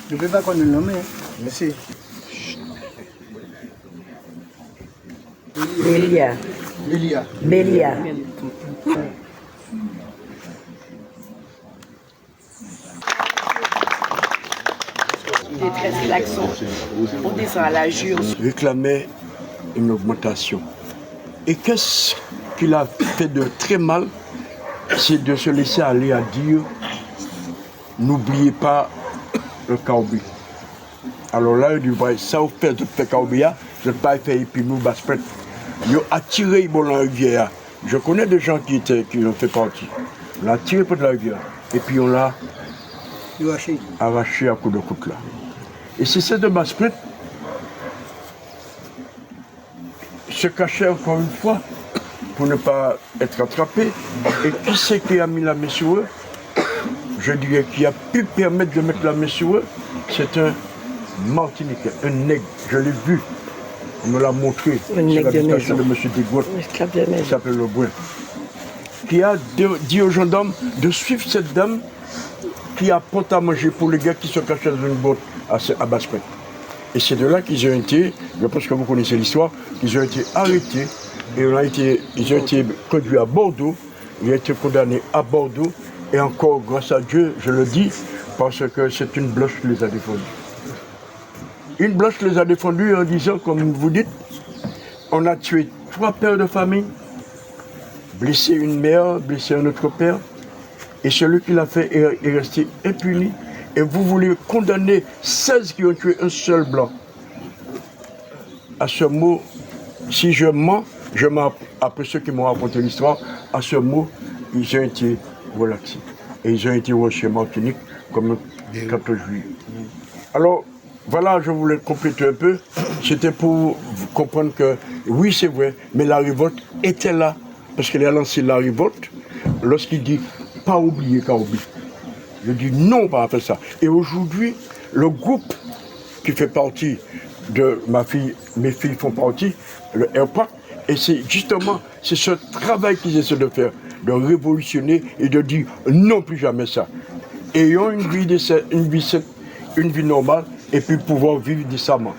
Je ne peux pas qu'on le nomme, mais c'est. Bélia. Bélia. Bélia. Il est très relaxant. On descend à la jure. Réclamait une augmentation. Et qu'est-ce qu'il a fait de très mal? C'est de se laisser aller à dire n'oubliez pas le Kaoubi. Alors là, il dit ça vous fait de faire Kaoubi, je ne peux pas faire et puis nous baspret. Ils ont attiré la rivière. Je connais des gens qui ont fait partie. On l'a attiré pour de la rivière. Et puis on l'a arraché à coup de couteau là. Et c'est ces deux baspret se cachaient encore une fois pour ne pas être attrapés. Et qui c'est qui a mis la main sur eux? Je dirais qui a pu permettre de mettre la main sur eux, c'est un Martiniquais, un nègre. Je l'ai vu, on me l'a montré sur l'habitation de M. Desgouttes, qui s'appelle Le Brun, qui a dit aux gendarmes de suivre cette dame qui apporte à manger pour les gars qui se cachent dans une botte à Basse-Prête. Et c'est de là qu'ils ont été, je pense que vous connaissez l'histoire, qu'ils ont été arrêtés et ils ont été conduits à Bordeaux, ils ont été condamnés à Bordeaux. Et encore, grâce à Dieu, je le dis, parce que c'est une blanche qui les a défendus. Une blanche les a défendus en disant, comme vous dites, on a tué 3 pères de famille, blessé une mère, blessé un autre père, et celui qui l'a fait est resté impuni. Et vous voulez condamner 16 qui ont tué un seul blanc. À ce mot, si je mens, après ceux qui m'ont raconté l'histoire, à ce mot, ils ont été relaxés. Et ils ont été reçus en Martinique comme le 14 juillet. Alors, voilà, je voulais compléter un peu. C'était pour comprendre que, oui, c'est vrai, mais la révolte était là. Parce qu'elle a lancé la révolte lorsqu'il dit « pas oublier Kaoubi ». Je dis non, on va faire ça. Et aujourd'hui, le groupe qui fait partie de ma fille, mes filles font partie, le Impact, et c'est justement, c'est ce travail qu'ils essaient de faire, de révolutionner et de dire non, plus jamais ça. Ayons une vie normale et puis pouvoir vivre décemment.